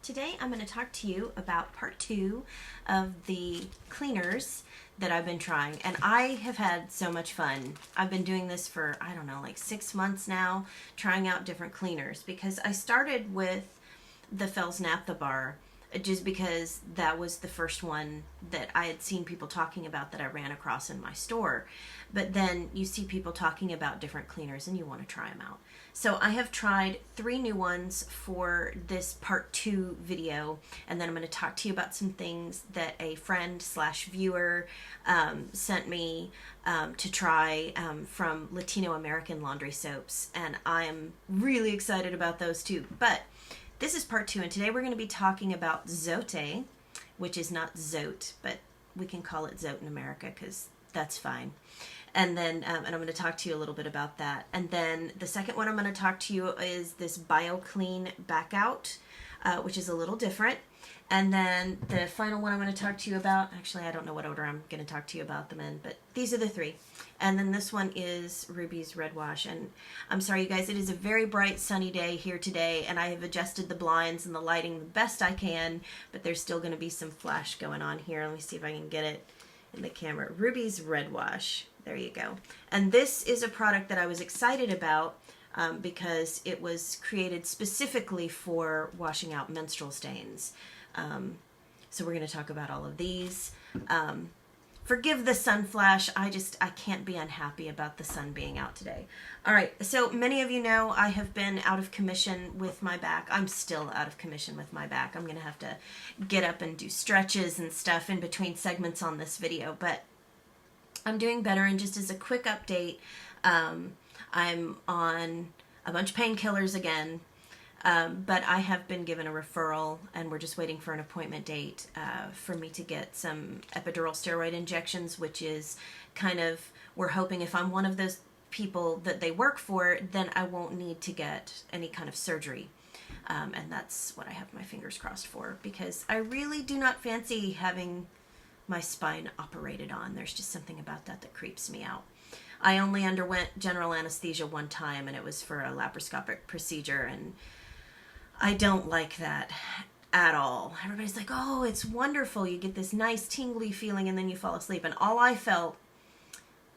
Today I'm going to talk to you about part 2 of the cleaners that I've been trying, and I have had so much fun. I've been doing this for, I don't know, like 6 months now, trying out different cleaners, because I started with the Fells Naphtha bar just because that was the first one that I had seen people talking about that I ran across in my store. But then you see people talking about different cleaners and you want to try them out. So I have tried 3 new ones for this part 2 video, and then I'm going to talk to you about some things that a friend / viewer sent me to try from Latino American laundry soaps, and I am really excited about those too. But this is part 2, and today we're going to be talking about Zote, which is not Zote, but we can call it Zote in America because that's fine. And then, and I'm going to talk to you a little bit about that. And then the second one I'm going to talk to you is this Biokleen Bac-Out, which is a little different. And then the final one I'm going to talk to you about, actually I don't know what order I'm going to talk to you about them in, but these are the 3. And then this one is Ruby's Red Wash. And I'm sorry you guys, it is a very bright sunny day here today, and I have adjusted the blinds and the lighting the best I can, but there's still going to be some flash going on here. Let me see if I can get it in the camera. Ruby's Red Wash. There you go. And this is a product that I was excited about because it was created specifically for washing out menstrual stains. So we're going to talk about all of these. Forgive the sun flash. I can't be unhappy about the sun being out today. All right. So many of you know I have been out of commission with my back. I'm still out of commission with my back. I'm going to have to get up and do stretches and stuff in between segments on this video, but I'm doing better. And just as a quick update, I'm on a bunch of painkillers again. But I have been given a referral, and we're just waiting for an appointment date for me to get some epidural steroid injections, which is kind of, we're hoping if I'm one of those people that they work for, then I won't need to get any kind of surgery. And that's what I have my fingers crossed for, because I really do not fancy having my spine operated on. There's just something about that creeps me out. I only underwent general anesthesia one time, and it was for a laparoscopic procedure, and I don't like that at all. Everybody's like, oh, it's wonderful. You get this nice tingly feeling and then you fall asleep. And all I felt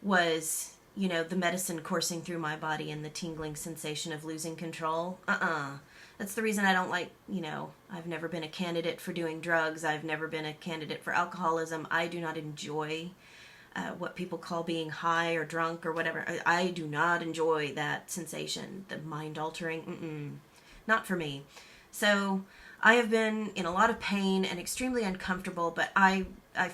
was, you know, the medicine coursing through my body and the tingling sensation of losing control. That's the reason I don't like, you know, I've never been a candidate for doing drugs. I've never been a candidate for alcoholism. I do not enjoy what people call being high or drunk or whatever. I do not enjoy that sensation, the mind-altering. Not for me. So I have been in a lot of pain and extremely uncomfortable, but I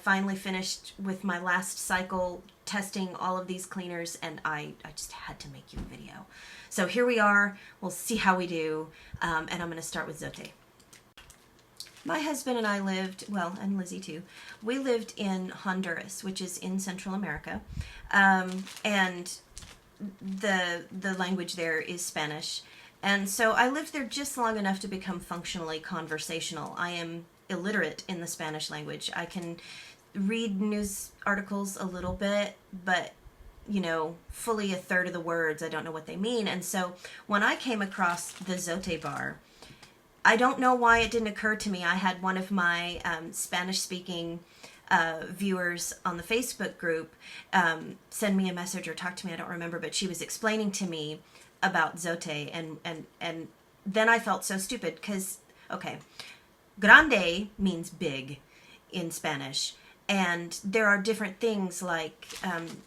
finally finished with my last cycle testing all of these cleaners, and I just had to make you a video. So here we are. We'll see how we do, and I'm going to start with Zote. My husband and I lived, well, and Lizzie too, we lived in Honduras, which is in Central America, and the language there is Spanish. And so I lived there just long enough to become functionally conversational. I am illiterate in the Spanish language. I can read news articles a little bit, but, you know, fully a third of the words, I don't know what they mean. And so when I came across the Zote bar, I don't know why it didn't occur to me. I had one of my Spanish-speaking viewers on the Facebook group send me a message or talk to me, I don't remember, but she was explaining to me about Zote, and then I felt so stupid because, okay, grande means big in Spanish, and there are different things like,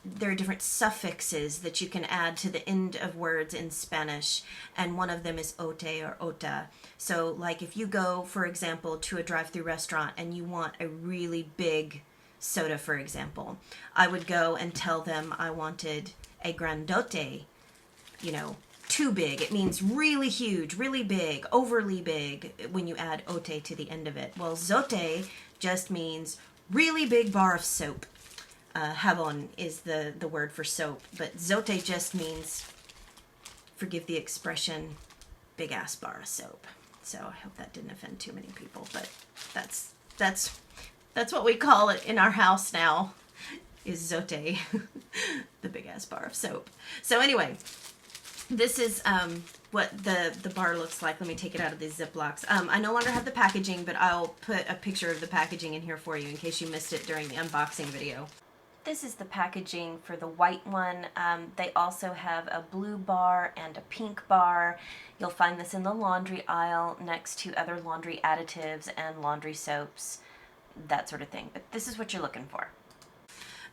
there are different suffixes that you can add to the end of words in Spanish, and one of them is ote or ota. So like if you go, for example, to a drive-through restaurant and you want a really big soda, for example, I would go and tell them I wanted a grandote, you know, too big. It means really huge, really big, overly big when you add ote to the end of it. Well, Zote just means really big bar of soap. Jabón is the word for soap, but Zote just means, forgive the expression, big ass bar of soap. So I hope that didn't offend too many people, but that's what we call it in our house now, is Zote, the big ass bar of soap. So anyway, This is what the bar looks like. Let me take it out of these Ziplocs. I no longer have the packaging, but I'll put a picture of the packaging in here for you in case you missed it during the unboxing video. This is the packaging for the white one. They also have a blue bar and a pink bar. You'll find this in the laundry aisle next to other laundry additives and laundry soaps, that sort of thing. But this is what you're looking for.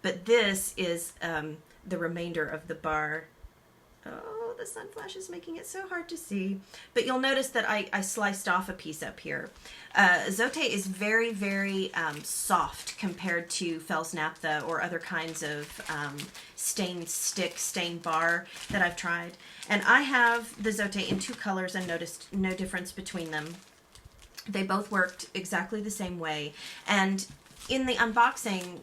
But this is the remainder of the bar. Oh, the sun flash is making it so hard to see. But you'll notice that I sliced off a piece up here. Zote is very, very soft compared to Fels Naphtha or other kinds of stained stick, stained bar that I've tried. And I have the Zote in two colors and noticed no difference between them. They both worked exactly the same way. And in the unboxing,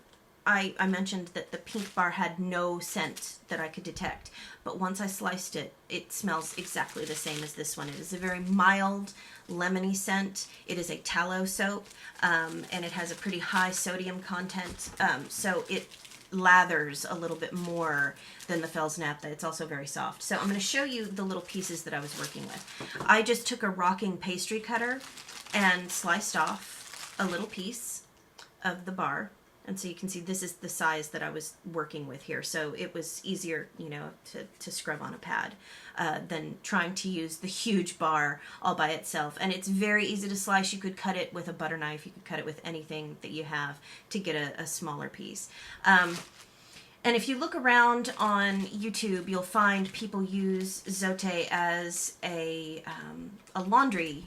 I mentioned that the pink bar had no scent that I could detect, but once I sliced it, it smells exactly the same as this one. It is a very mild, lemony scent. It is a tallow soap, and it has a pretty high sodium content, so it lathers a little bit more than the Fels Naphtha. It's also very soft. So I'm going to show you the little pieces that I was working with. I just took a rocking pastry cutter and sliced off a little piece of the bar. And so you can see this is the size that I was working with here. So it was easier, you know, to scrub on a pad than trying to use the huge bar all by itself. And it's very easy to slice. You could cut it with a butter knife. You could cut it with anything that you have to get a smaller piece. And if you look around on YouTube, you'll find people use Zote as a laundry.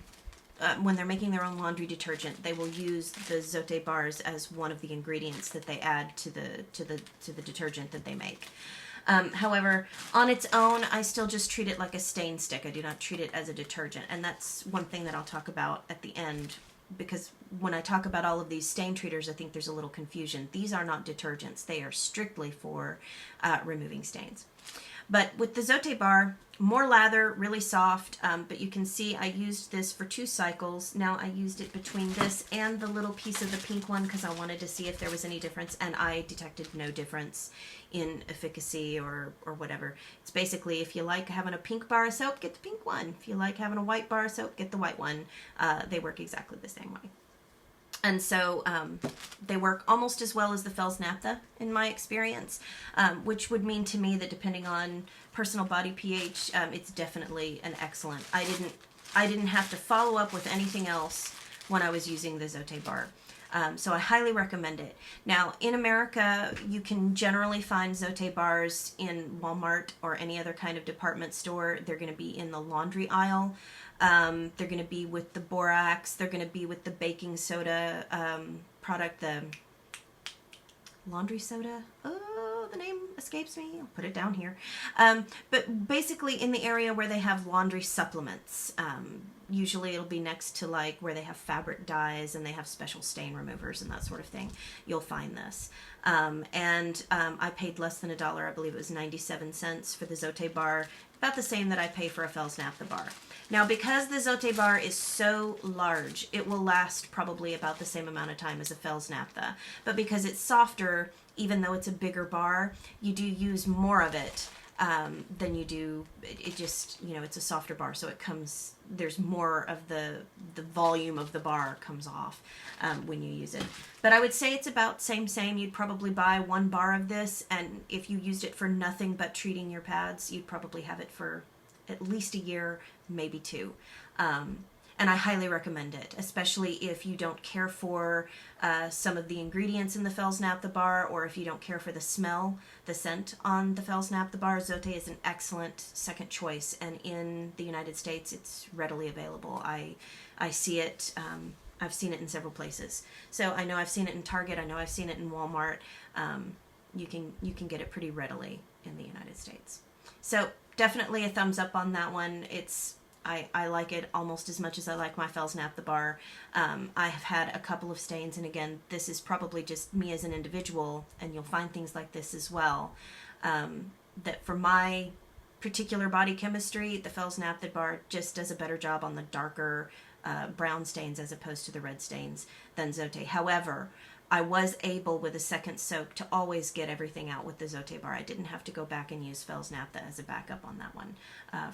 When they're making their own laundry detergent, they will use the Zote bars as one of the ingredients that they add to the detergent that they make. However, on its own, I still just treat it like a stain stick. I do not treat it as a detergent, and that's one thing that I'll talk about at the end, because when I talk about all of these stain treaters, I think there's a little confusion. These are not detergents. They are strictly for removing stains. But with the Zote bar, more lather, really soft, but you can see I used this for 2 cycles. Now I used it between this and the little piece of the pink one because I wanted to see if there was any difference, and I detected no difference in efficacy or whatever. It's basically, if you like having a pink bar of soap, get the pink one. If you like having a white bar of soap, get the white one. They work exactly the same way. And so they work almost as well as the Fels Naphtha in my experience, which would mean to me that depending on personal body pH, it's definitely an excellent. I didn't have to follow up with anything else when I was using the Zote bar. So I highly recommend it. Now, in America, you can generally find Zote bars in Walmart or any other kind of department store. They're going to be in the laundry aisle. They're going to be with the borax. They're going to be with the baking soda product, the laundry soda. Oh, the name escapes me. I'll put it down here. But basically in the area where they have laundry supplements. Usually it'll be next to like where they have fabric dyes and they have special stain removers and that sort of thing. You'll find this. I paid less than $1. I believe it was 97 cents for the Zote bar. About the same that I pay for a Fels Naphtha bar. Now, because the Zote bar is so large, it will last probably about the same amount of time as a Fels Naphtha. But because it's softer, even though it's a bigger bar, you do use more of it than you do. It just, you know, it's a softer bar, so it comes, there's more of the volume of the bar comes off when you use it. But I would say it's about same. You'd probably buy 1 bar of this, and if you used it for nothing but treating your pads, you'd probably have it for at least a year, maybe 2. And I highly recommend it, especially if you don't care for some of the ingredients in the Fels Naphtha bar, or if you don't care for the smell, the scent on the Fels Naphtha bar. Zote is an excellent second choice, and in the United States, it's readily available. I see it. I've seen it in several places. So I know I've seen it in Target. I know I've seen it in Walmart. You can get it pretty readily in the United States. So definitely a thumbs up on that one. I like it almost as much as I like my Fels Naphtha bar. I have had a couple of stains, and again, this is probably just me as an individual, and you'll find things like this as well, that for my particular body chemistry, the Fels Naphtha bar just does a better job on the darker brown stains as opposed to the red stains than Zote. However, I was able with a second soak to always get everything out with the Zote bar. I didn't have to go back and use Fels Naphtha as a backup on that one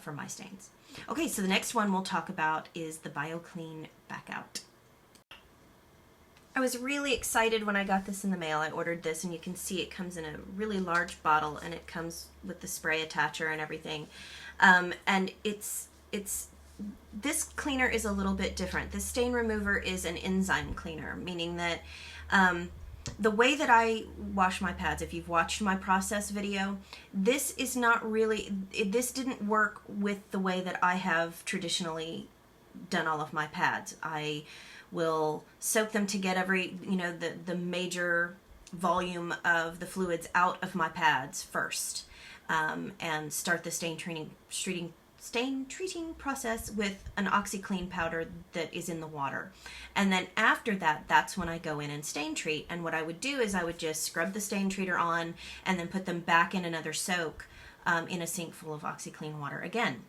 for my stains. Okay, so the next one we'll talk about is the Biokleen Bac-Out. I was really excited when I got this in the mail. I ordered this, and you can see it comes in a really large bottle, and it comes with the spray attacher and everything. And this cleaner is a little bit different. This stain remover is an enzyme cleaner, meaning that the way that I wash my pads, if you've watched my process video, this is not really, this didn't work with the way that I have traditionally done all of my pads. I will soak them to get the major volume of the fluids out of my pads first, and start the stain treating process with an OxiClean powder that is in the water. And then after that, that's when I go in and stain treat. And what I would do is I would just scrub the stain treater on and then put them back in another soak in a sink full of OxiClean water again.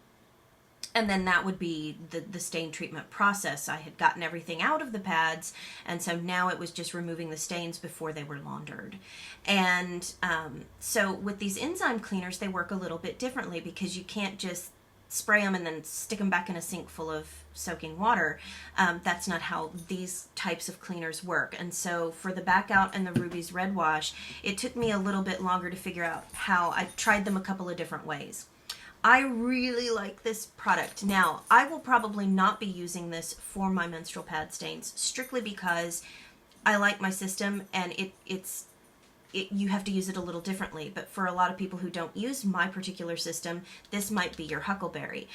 And then that would be the stain treatment process. I had gotten everything out of the pads, and so now it was just removing the stains before they were laundered. And so with these enzyme cleaners, they work a little bit differently, because you can't just spray them and then stick them back in a sink full of soaking water. That's not how these types of cleaners work. And so for the Bac-Out and the Ruby's Red Wash, it took me a little bit longer to figure out how. I tried them a couple of different ways. I really like this product. Now, I will probably not be using this for my menstrual pad stains, strictly because I like my system, and you have to use it a little differently. But for a lot of people who don't use my particular system, this might be your huckleberry.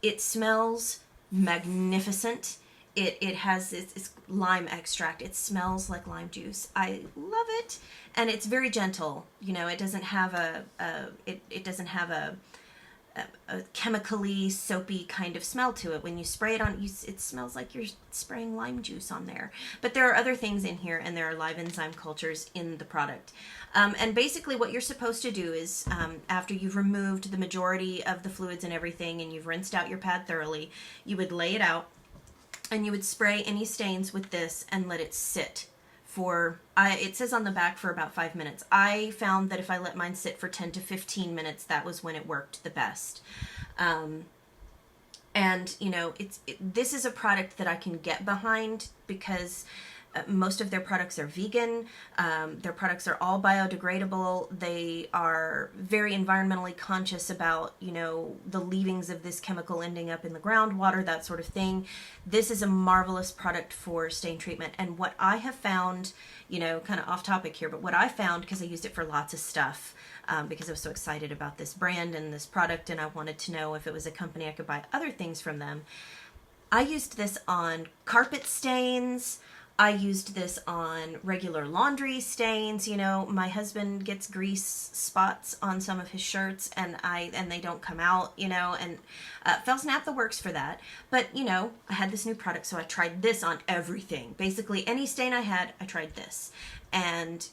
It smells magnificent. It has it's lime extract. It smells like lime juice. I love it, and it's very gentle. You know, it doesn't have it doesn't have a chemically soapy kind of smell to it. When you spray it on, it smells like you're spraying lime juice on there. But there are other things in here, and there are live enzyme cultures in the product. And basically what you're supposed to do is, after you've removed the majority of the fluids and everything, and you've rinsed out your pad thoroughly, you would lay it out, and you would spray any stains with this and let it sit for, it says on the back, for about 5 minutes. I found that if I let mine sit for 10 to 15 minutes, that was when it worked the best. And, you know, this is a product that I can get behind, because most of their products are vegan. Their products are all biodegradable. They are very environmentally conscious about, you know, the leavings of this chemical ending up in the groundwater, that sort of thing. This is a marvelous product for stain treatment. And what I have found, you know, kind of off topic here, but what I found, because I used it for lots of stuff, because I was so excited about this brand and this product, and I wanted to know if it was a company I could buy other things from them. I used this on carpet stains. I used this on regular laundry stains. You know, my husband gets grease spots on some of his shirts, and they don't come out, you know, and Fels Naphtha works for that. But, you know, I had this new product, so I tried this on everything. Basically, any stain I had, I tried this. And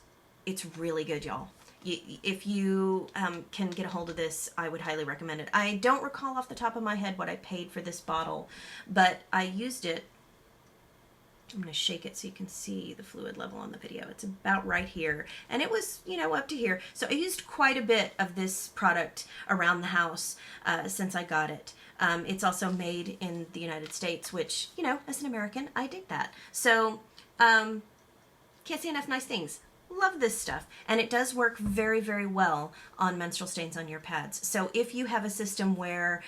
it's really good, y'all. If you can get a hold of this, I would highly recommend it. I don't recall off the top of my head what I paid for this bottle, but I used it. I'm going to shake it so you can see the fluid level on the video. It's about right here. And it was, you know, up to here. So I used quite a bit of this product around the house since I got it. It's also made in the United States, which, you know, as an American, I dig that. So, can't say enough nice things. Love this stuff. And it does work very, very well on menstrual stains on your pads. So if you have a system where,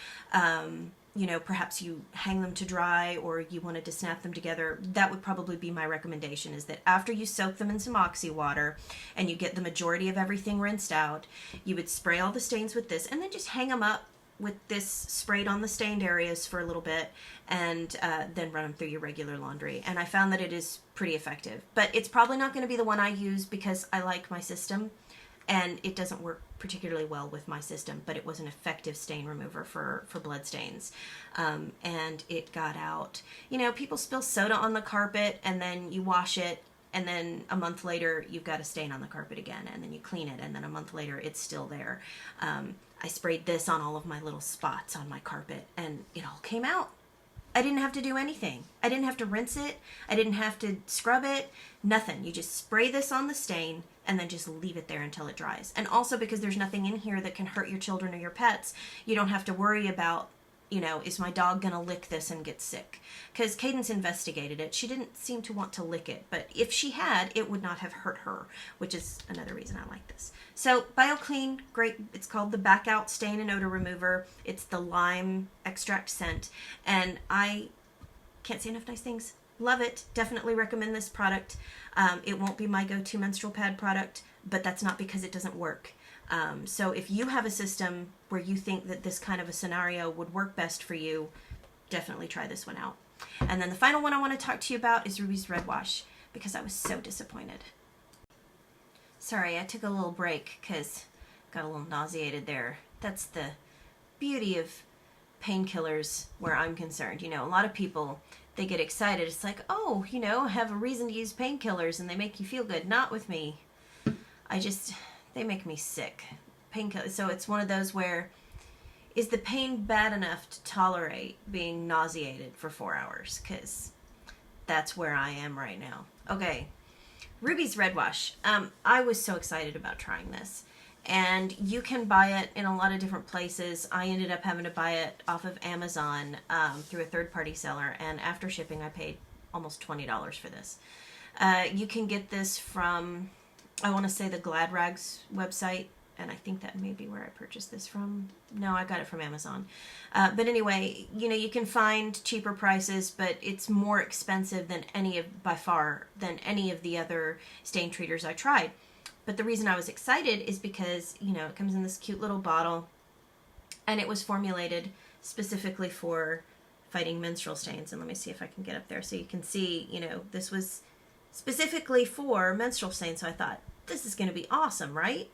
you know, perhaps you hang them to dry, or you wanted to snap them together, that would probably be my recommendation, is that after you soak them in some oxy water and you get the majority of everything rinsed out, you would spray all the stains with this, and then just hang them up with this sprayed on the stained areas for a little bit, and then run them through your regular laundry. And I found that it is pretty effective. But it's probably not going to be the one I use, because I like my system, and it doesn't work particularly well with my system, but it was an effective stain remover for blood stains. And it got out. You know, people spill soda on the carpet, and then you wash it, and then a month later you've got a stain on the carpet again, and then you clean it, and then a month later it's still there. I sprayed this on all of my little spots on my carpet, and it all came out. I didn't have to do anything. I didn't have to rinse it. I didn't have to scrub it. Nothing. You just spray this on the stain and then just leave it there until it dries. And also because there's nothing in here that can hurt your children or your pets, you don't have to worry about, you know, is my dog going to lick this and get sick? Because Cadence investigated it. She didn't seem to want to lick it, but if she had, it would not have hurt her, which is another reason I like this. So Biokleen, great. It's called the Bac-Out Stain and Odor Remover. It's the lime extract scent, and I can't say enough nice things. Love it. Definitely recommend this product. It won't be my go-to menstrual pad product, but that's not because it doesn't work. So if you have a system where you think that this kind of a scenario would work best for you, definitely try this one out. And then the final one I want to talk to you about is Ruby's Red Wash, because I was so disappointed. Sorry, I took a little break because I got a little nauseated there. That's the beauty of painkillers where I'm concerned. You know, a lot of people, they get excited. It's like, oh, you know, have a reason to use painkillers and they make you feel good. Not with me. They make me sick. Painkillers. So it's one of those where, is the pain bad enough to tolerate being nauseated for 4 hours? Because that's where I am right now. Okay, Ruby's Red Wash. I was so excited about trying this. And you can buy it in a lot of different places. I ended up having to buy it off of Amazon through a third-party seller. And after shipping, I paid almost $20 for this. You can get this from, I want to say, the Gladrags website. And I think that may be where I purchased this from. No, I got it from Amazon. But anyway, you know, you can find cheaper prices, but it's more expensive than by far, than any of the other stain treaters I tried. But the reason I was excited is because, you know, it comes in this cute little bottle, and it was formulated specifically for fighting menstrual stains. And let me see if I can get up there so you can see, you know, this was specifically for menstrual stains. So I thought, this is going to be awesome, right?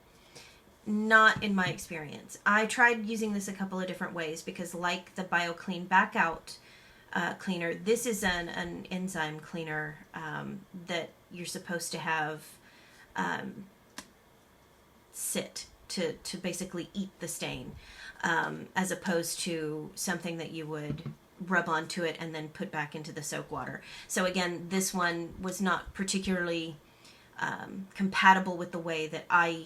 Not in my experience. I tried using this a couple of different ways because, like the Biokleen Bac-Out cleaner, this is an enzyme cleaner that you're supposed to have sit to basically eat the stain, as opposed to something that you would rub onto it and then put back into the soak water. So again, this one was not particularly compatible with the way that I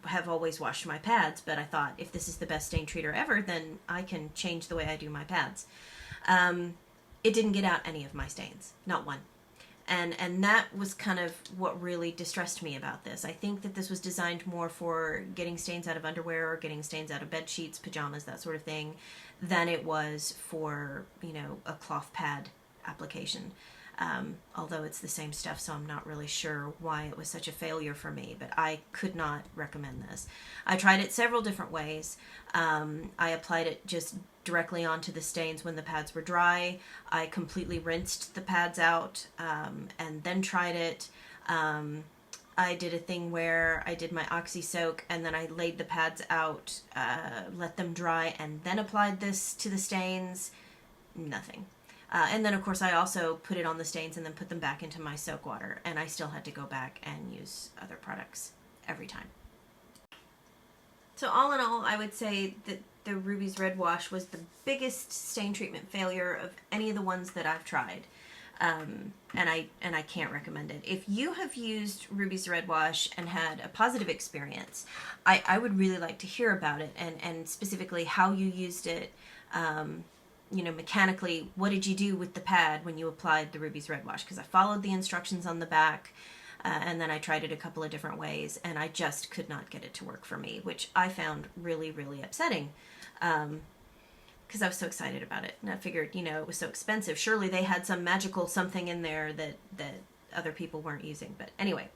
have always washed my pads, but I thought, if this is the best stain treater ever, then I can change the way I do my pads. It didn't get out any of my stains, not one. And that was kind of what really distressed me about this. I think that this was designed more for getting stains out of underwear or getting stains out of bed sheets, pajamas, that sort of thing, than it was for, you know, a cloth pad application. Although it's the same stuff, so I'm not really sure why it was such a failure for me, but I could not recommend this. I tried it several different ways. I applied it just directly onto the stains when the pads were dry. I completely rinsed the pads out and then tried it. I did a thing where I did my Oxy soak and then I laid the pads out, let them dry, and then applied this to the stains. Nothing. And then, of course, I also put it on the stains and then put them back into my soak water. And I still had to go back and use other products every time. So all in all, I would say that the Ruby's Red Wash was the biggest stain treatment failure of any of the ones that I've tried. And I can't recommend it. If you have used Ruby's Red Wash and had a positive experience, I would really like to hear about it, and specifically how you used it. You know, mechanically, what did you do with the pad when you applied the Ruby's Red Wash? Because I followed the instructions on the back, and then I tried it a couple of different ways, and I just could not get it to work for me, which I found really, really upsetting, because I was so excited about it, and I figured, you know, it was so expensive. Surely they had some magical something in there that other people weren't using. But anyway,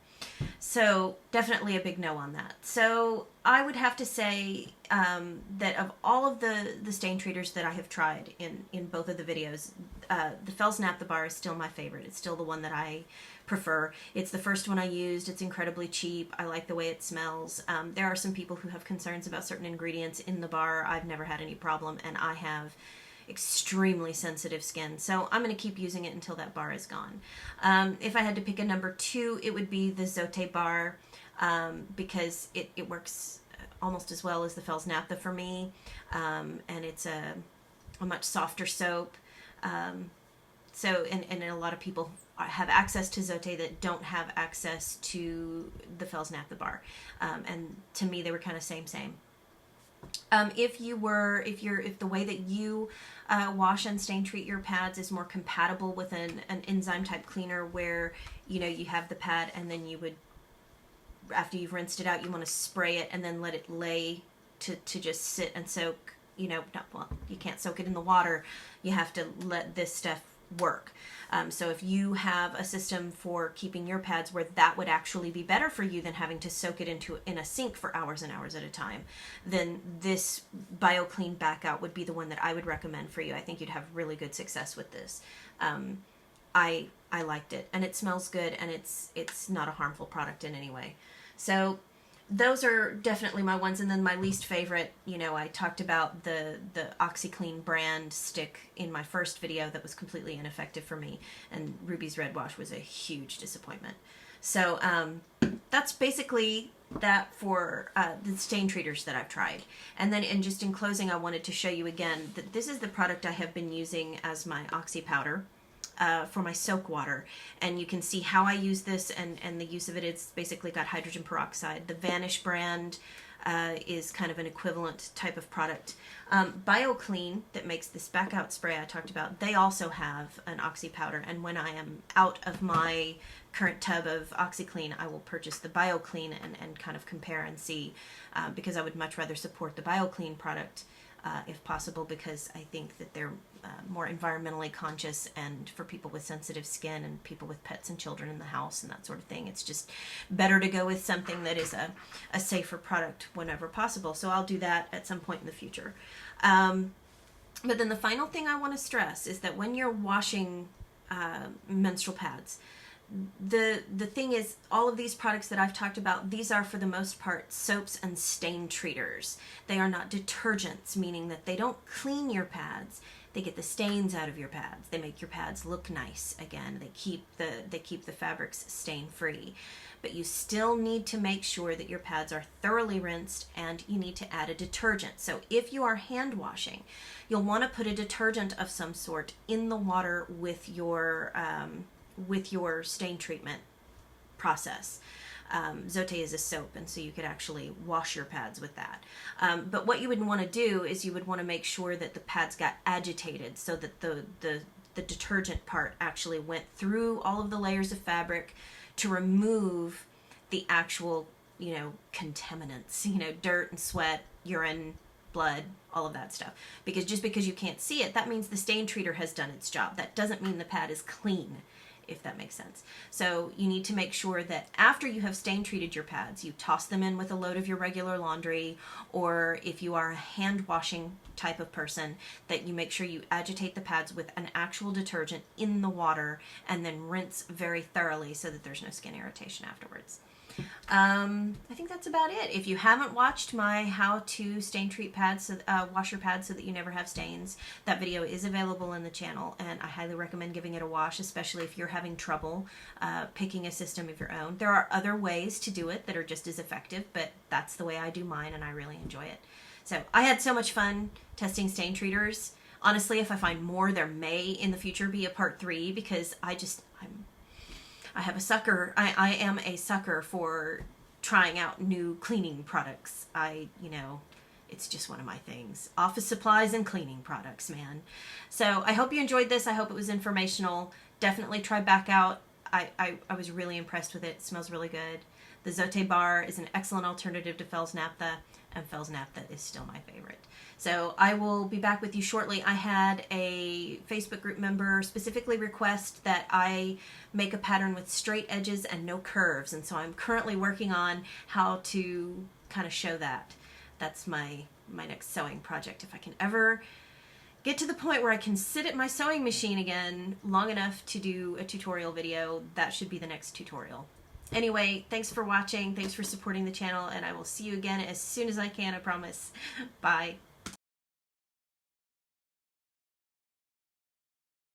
so definitely a big no on that. So I would have to say that of all of the stain treaters that I have tried in both of the videos, the Fels Naphtha bar is still my favorite. It's still the one that I prefer. It's the first one I used. It's incredibly cheap. I like the way it smells. There are some people who have concerns about certain ingredients in the bar. I've never had any problem, and I have extremely sensitive skin, so I'm going to keep using it until that bar is gone. If I had to pick a number 2, it would be the Zote bar, because it works almost as well as the Fels Naphtha for me, and it's a much softer soap. So, and a lot of people have access to Zote that don't have access to the Fels Naphtha bar. And to me, they were kind of same. If the way that you wash and stain treat your pads is more compatible with an enzyme type cleaner where, you know, you have the pad and then you would, after you've rinsed it out, you want to spray it and then let it lay to just sit and soak, you know, you can't soak it in the water. You have to let this stuff work. So if you have a system for keeping your pads where that would actually be better for you than having to soak it in a sink for hours and hours at a time, then this Biokleen Bac-Out would be the one that I would recommend for you. I think you'd have really good success with this. I liked it, and it smells good, and it's not a harmful product in any way. So those are definitely my ones. And then my least favorite, you know, I talked about the OxiClean brand stick in my first video that was completely ineffective for me, and Ruby's Red Wash was a huge disappointment. So that's basically that for the stain treaters that I've tried. And then in closing, I wanted to show you again that this is the product I have been using as my oxy powder for my soak water, and you can see how I use this and the use of it. It's basically got hydrogen peroxide. The Vanish brand is kind of an equivalent type of product. Biokleen, that makes this Bac-Out spray I talked about, they also have an oxy powder, and when I am out of my current tub of OxiClean, I will purchase the Biokleen and kind of compare and see, because I would much rather support the Biokleen product if possible, because I think that they're more environmentally conscious, and for people with sensitive skin and people with pets and children in the house and that sort of thing, it's just better to go with something that is a safer product whenever possible. So I'll do that at some point in the future. But then the final thing I want to stress is that when you're washing menstrual pads, the thing is, all of these products that I've talked about, these are for the most part soaps and stain treaters. They are not detergents, meaning that they don't clean your pads. They get the stains out of your pads. They make your pads look nice again. They keep the fabrics stain free. But you still need to make sure that your pads are thoroughly rinsed, and you need to add a detergent. So if you are hand washing, you'll want to put a detergent of some sort in the water with your stain treatment process. Zote is a soap, and so you could actually wash your pads with that. But what you would want to do is you would want to make sure that the pads got agitated, so that the detergent part actually went through all of the layers of fabric to remove the actual, you know, contaminants, you know, dirt and sweat, urine, blood, all of that stuff. Because just because you can't see it, that means the stain treater has done its job. That doesn't mean the pad is clean, if that makes sense. So you need to make sure that after you have stain treated your pads, you toss them in with a load of your regular laundry, or if you are a hand washing type of person, that you make sure you agitate the pads with an actual detergent in the water and then rinse very thoroughly so that there's no skin irritation afterwards. I think that's about it. If you haven't watched my how to stain treat pads, wash your pads so that you never have stains, that video is available in the channel, and I highly recommend giving it a wash, especially if you're having trouble picking a system of your own. There are other ways to do it that are just as effective, but that's the way I do mine, and I really enjoy it. So I had so much fun testing stain treaters. Honestly, if I find more, there may in the future be a part 3, because I am a sucker for trying out new cleaning products. It's just one of my things. Office supplies and cleaning products, man. So I hope you enjoyed this. I hope it was informational. Definitely try Bac-Out. I was really impressed with it. It smells really good. The Zote bar is an excellent alternative to Fels Naphtha, and Fels Naphtha is still my favorite. So I will be back with you shortly. I had a Facebook group member specifically request that I make a pattern with straight edges and no curves, and so I'm currently working on how to kind of show that. That's my next sewing project. If I can ever get to the point where I can sit at my sewing machine again long enough to do a tutorial video, that should be the next tutorial. Anyway, thanks for watching, thanks for supporting the channel, and I will see you again as soon as I can, I promise. Bye.